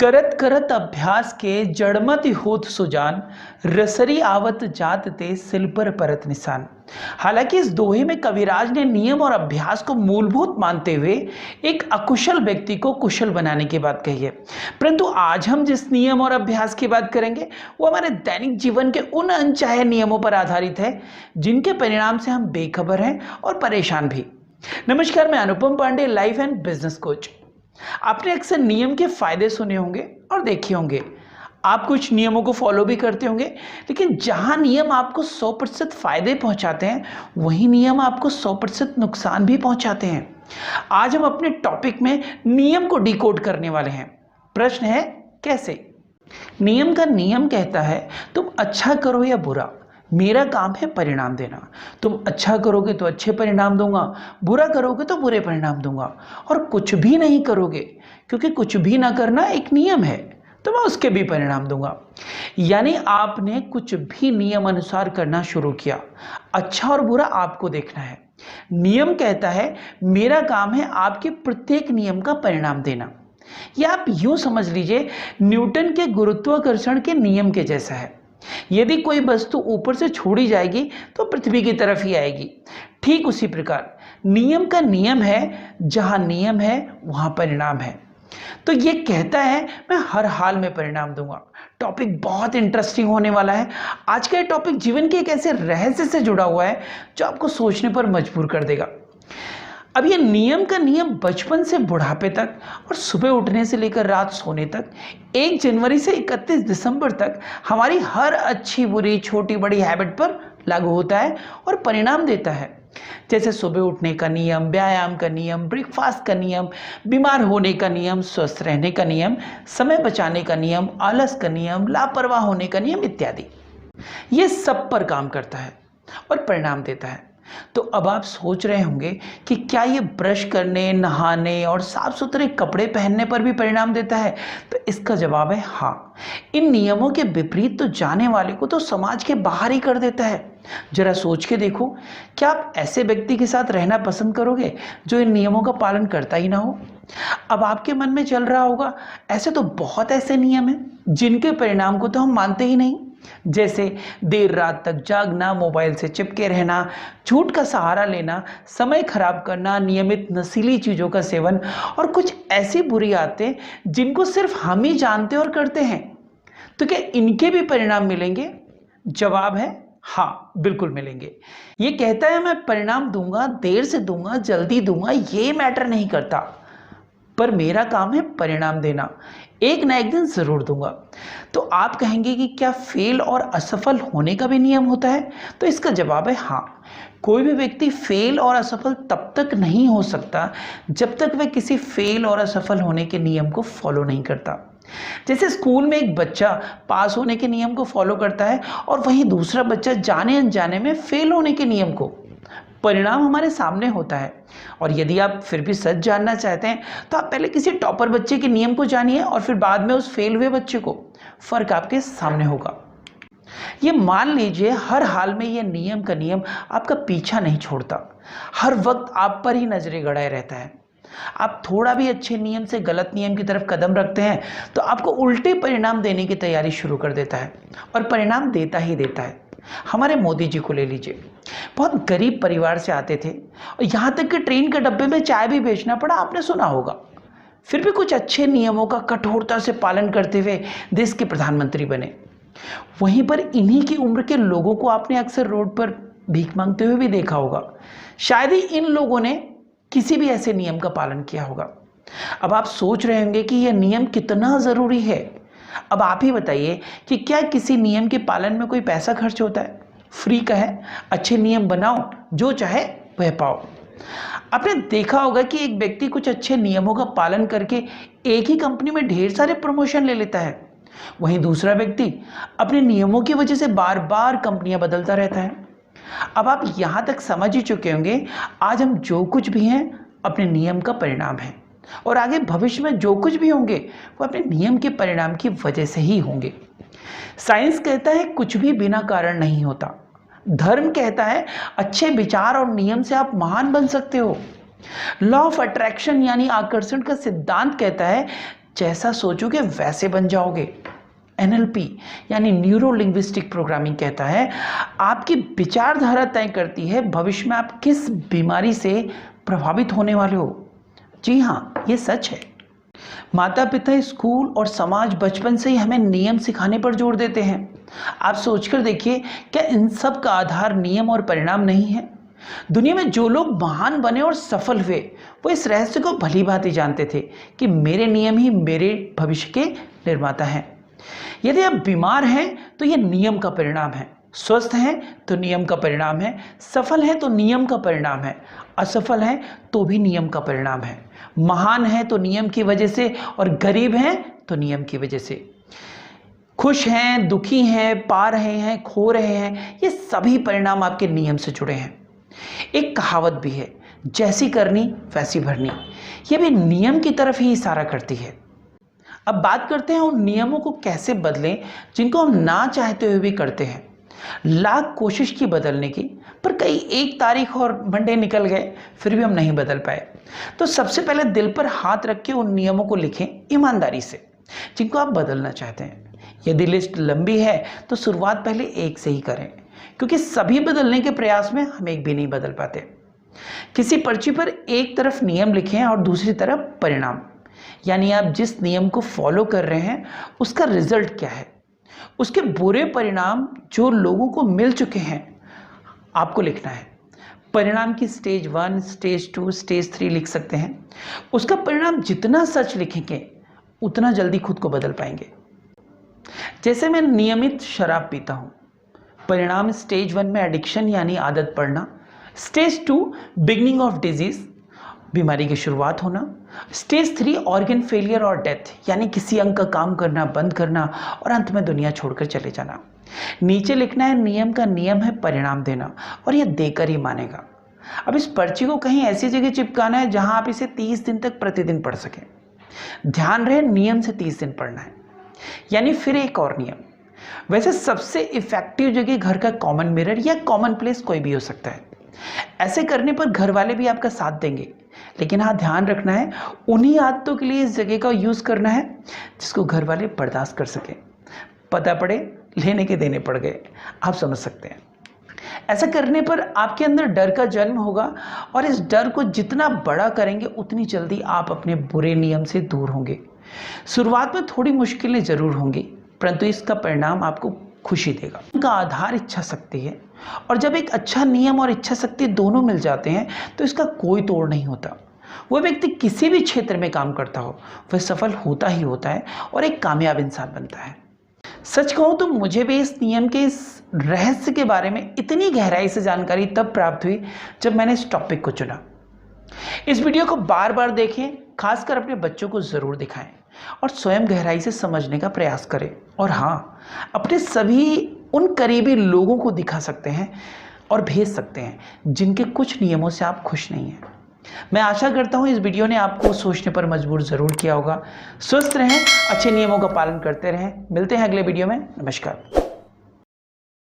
करत करत अभ्यास के जड़मति होत सुजान, रसरी आवत जात ते सिल पर परत निशान। हालांकि इस दोहे में कविराज ने नियम और अभ्यास को मूलभूत मानते हुए एक अकुशल व्यक्ति को कुशल बनाने की बात कही है, परंतु आज हम जिस नियम और अभ्यास की बात करेंगे वो हमारे दैनिक जीवन के उन अनचाहे नियमों पर आधारित है जिनके परिणाम से हम बेखबर हैं और परेशान भी। नमस्कार, मैं Anupam Pandey, life and business coach. आपने अक्सर नियम के फायदे सुने होंगे और देखे होंगे। आप कुछ नियमों को फॉलो भी करते होंगे, लेकिन जहां नियम आपको 100% फायदे पहुंचाते हैं वही नियम आपको 100% नुकसान भी पहुंचाते हैं। आज हम अपने टॉपिक में नियम को डिकोड करने वाले हैं। प्रश्न है, कैसे? नियम का नियम कहता है तुम अच्छा करो या बुरा, मेरा काम है परिणाम देना। तुम अच्छा करोगे तो अच्छे परिणाम दूंगा, बुरा करोगे तो बुरे परिणाम दूंगा, और कुछ भी नहीं करोगे क्योंकि कुछ भी ना करना एक नियम है तो मैं उसके भी परिणाम दूंगा। यानी आपने कुछ भी नियम अनुसार करना शुरू किया, अच्छा और बुरा आपको देखना है। नियम कहता है मेरा काम है आपके प्रत्येक नियम का परिणाम देना। या आप यूं समझ लीजिए, न्यूटन के गुरुत्वाकर्षण के नियम के जैसा है। यदि कोई वस्तु ऊपर से छोड़ी जाएगी तो पृथ्वी की तरफ ही आएगी। ठीक उसी प्रकार नियम का नियम है, जहां नियम है वहां परिणाम है। तो ये कहता है मैं हर हाल में परिणाम दूंगा। टॉपिक बहुत इंटरेस्टिंग होने वाला है। आज का ये टॉपिक जीवन के एक ऐसे रहस्य से जुड़ा हुआ है जो आपको सोचने पर मजबूर कर देगा। अब ये नियम का नियम बचपन से बुढ़ापे तक और सुबह उठने से लेकर रात सोने तक, 1 जनवरी से 31 दिसंबर तक हमारी हर अच्छी बुरी छोटी बड़ी हैबिट पर लागू होता है और परिणाम देता है। जैसे सुबह उठने का नियम, व्यायाम का नियम, ब्रेकफास्ट का नियम, बीमार होने का नियम, स्वस्थ रहने का नियम, समय बचाने का नियम, आलस का नियम, लापरवाह होने का नियम इत्यादि। ये सब पर काम करता है और परिणाम देता है। तो अब आप सोच रहे होंगे कि क्या ये ब्रश करने, नहाने और साफ सुथरे कपड़े पहनने पर भी परिणाम देता है? तो इसका जवाब है हाँ। इन नियमों के विपरीत तो जाने वाले को तो समाज के बाहर ही कर देता है। जरा सोच के देखो, क्या आप ऐसे व्यक्ति के साथ रहना पसंद करोगे जो इन नियमों का पालन करता ही ना हो? अब आपके मन में चल रहा होगा, ऐसे तो बहुत ऐसे नियम हैं जिनके परिणाम को तो हम मानते ही नहीं, जैसे देर रात तक जागना, मोबाइल से चिपके रहना, झूठ का सहारा लेना, समय खराब करना, नियमित नशीली चीजों का सेवन और कुछ ऐसी बुरी आदतें जिनको सिर्फ हम ही जानते और करते हैं। तो क्या इनके भी परिणाम मिलेंगे? जवाब है हाँ, बिल्कुल मिलेंगे। ये कहता है मैं परिणाम दूंगा, देर से दूंगा, जल्दी दूंगा, ये मैटर नहीं करता, पर मेरा काम है परिणाम देना। एक ना एक दिन जरूर दूंगा। तो आप कहेंगे कि क्या फेल और असफल होने का भी नियम होता है? तो इसका जवाब है हाँ। कोई भी व्यक्ति फेल और असफल तब तक नहीं हो सकता जब तक वह किसी फेल और असफल होने के नियम को फॉलो नहीं करता। जैसे स्कूल में एक बच्चा पास होने के नियम को फॉलो करता है और वहीं दूसरा बच्चा जाने अनजाने में फेल होने के नियम को। परिणाम हमारे सामने होता है, और यदि आप फिर भी सच जानना चाहते हैं तो आप पहले किसी टॉपर बच्चे के नियम को जानिए और फिर बाद में उस फेल हुए बच्चे को। फर्क आपके सामने होगा। ये मान लीजिए हर हाल में ये नियम का नियम आपका पीछा नहीं छोड़ता, हर वक्त आप पर ही नजरें गड़ाए रहता है। आप थोड़ा भी अच्छे नियम से गलत नियम की तरफ कदम रखते हैं तो आपको उल्टे परिणाम देने की तैयारी शुरू कर देता है, और परिणाम देता ही देता है। हमारे मोदी जी को ले लीजिए, बहुत गरीब परिवार से आते थे और यहाँ तक कि ट्रेन के डब्बे में चाय भी बेचना पड़ा, आपने सुना होगा। फिर भी कुछ अच्छे नियमों का कठोरता से पालन करते हुए देश के प्रधानमंत्री बने। वहीं पर इन्हीं की उम्र के लोगों को आपने अक्सर रोड पर भीख मांगते हुए भी देखा होगा। शायद ही इन लोगों ने किसी भी ऐसे नियम का पालन किया होगा। अब आप सोच रहे होंगे कि यह नियम कितना जरूरी है। अब आप ही बताइए कि क्या किसी नियम के पालन में कोई पैसा खर्च होता है? फ्री का है, अच्छे नियम बनाओ, जो चाहे वह पाओ। आपने देखा होगा कि एक व्यक्ति कुछ अच्छे नियमों का पालन करके एक ही कंपनी में ढेर सारे प्रमोशन ले लेता है, वहीं दूसरा व्यक्ति अपने नियमों की वजह से बार बार कंपनियां बदलता रहता है। अब आप यहां तक समझ ही चुके होंगे, आज हम जो कुछ भी हैं अपने नियम का परिणाम है, और आगे भविष्य में जो कुछ भी होंगे वो अपने नियम के परिणाम की वजह से ही होंगे। साइंस कहता है कुछ भी बिना कारण नहीं होता। धर्म कहता है अच्छे विचार और नियम से आप महान बन सकते हो। लॉ ऑफ अट्रैक्शन यानी आकर्षण का सिद्धांत कहता है जैसा सोचोगे वैसे बन जाओगे। NLP यानी न्यूरो लिंग्विस्टिक प्रोग्रामिंग कहता है आपकी विचारधारा तय करती है भविष्य में आप किस बीमारी से प्रभावित होने वाले हो। जी हाँ, ये सच है। माता पिता, स्कूल और समाज बचपन से ही हमें नियम सिखाने पर जोर देते हैं। आप सोचकर देखिए, क्या इन सब का आधार नियम और परिणाम नहीं है? दुनिया में जो लोग महान बने और सफल हुए वो इस रहस्य को भली भांति जानते थे कि मेरे नियम ही मेरे भविष्य के निर्माता हैं। यदि आप बीमार हैं तो यह नियम का परिणाम है, स्वस्थ हैं तो नियम का परिणाम है, सफल हैं तो नियम का परिणाम है, असफल हैं तो भी नियम का परिणाम है, महान हैं तो नियम की वजह से और गरीब हैं तो नियम की वजह से, खुश हैं, दुखी हैं, पा रहे हैं, खो रहे हैं, ये सभी परिणाम आपके नियम से जुड़े हैं। एक कहावत भी है, जैसी करनी वैसी भरनी, यह भी नियम की तरफ ही इशारा करती है। अब बात करते हैं उन नियमों को कैसे बदलें जिनको हम ना चाहते हुए भी करते हैं। लाख कोशिश की बदलने की, पर कई एक तारीख और मंडे निकल गए, फिर भी हम नहीं बदल पाए। तो सबसे पहले दिल पर हाथ रख के उन नियमों को लिखें ईमानदारी से जिनको आप बदलना चाहते हैं। यदि लिस्ट लंबी है तो शुरुआत पहले एक से ही करें, क्योंकि सभी बदलने के प्रयास में हम एक भी नहीं बदल पाते। किसी पर्ची पर एक तरफ नियम लिखें और दूसरी तरफ परिणाम, यानी आप जिस नियम को फॉलो कर रहे हैं उसका रिजल्ट क्या है, उसके बुरे परिणाम जो लोगों को मिल चुके हैं आपको लिखना है। परिणाम की स्टेज 1, स्टेज 2, स्टेज 3 लिख सकते हैं। उसका परिणाम जितना सच लिखेंगे उतना जल्दी खुद को बदल पाएंगे। जैसे मैं नियमित शराब पीता हूँ, परिणाम स्टेज 1 में एडिक्शन यानी आदत पड़ना, स्टेज 2 बिगनिंग ऑफ डिजीज बीमारी की शुरुआत होना, स्टेज 3 ऑर्गन फेलियर और डेथ यानी किसी अंग का काम करना बंद करना और अंत में दुनिया छोड़कर चले जाना। नीचे लिखना है नियम का नियम है परिणाम देना, और यह देकर ही मानेगा। अब इस पर्ची को कहीं ऐसी जगह चिपकाना है जहां आप इसे 30 दिन तक प्रतिदिन पढ़ सकें। ध्यान रहे नियम से 30 दिन पढ़ना है, यानी फिर एक और नियम। वैसे सबसे इफेक्टिव जगह घर का कॉमन मिरर या कॉमन प्लेस कोई भी हो सकता है। ऐसे करने पर घर वाले भी आपका साथ देंगे, लेकिन हाँ ध्यान रखना है उन्हीं आदतों के लिए इस जगह का यूज करना है जिसको घर वाले बर्दाश्त कर सके। पता पड़े लेने के देने पड़ गए, आप समझ सकते हैं। ऐसा करने पर आपके अंदर डर का जन्म होगा, और इस डर को जितना बड़ा करेंगे उतनी जल्दी आप अपने बुरे नियम से दूर होंगे। शुरुआत में थोड़ी मुश्किलें जरूर होंगी, परंतु इसका परिणाम आपको खुशी देगा। उनका आधार इच्छा शक्ति है, और जब एक अच्छा नियम और इच्छा शक्ति दोनों मिल जाते हैं तो इसका कोई तोड़ नहीं होता। वह व्यक्ति किसी भी क्षेत्र में काम करता हो वह सफल होता ही होता है और एक कामयाब इंसान बनता है। सच कहूँ तो मुझे भी इस नियम के इस रहस्य के बारे में इतनी गहराई से जानकारी तब प्राप्त हुई जब मैंने इस टॉपिक को चुना। इस वीडियो को बार बार देखें, खासकर अपने बच्चों को ज़रूर दिखाएं और स्वयं गहराई से समझने का प्रयास करें। और हाँ, अपने सभी उन करीबी लोगों को दिखा सकते हैं और भेज सकते हैं जिनके कुछ नियमों से आप खुश नहीं हैं। मैं आशा करता हूँ इस वीडियो ने आपको सोचने पर मजबूर ज़रूर किया होगा। स्वस्थ रहें, अच्छे नियमों का पालन करते रहें। मिलते हैं अगले वीडियो में। नमस्कार।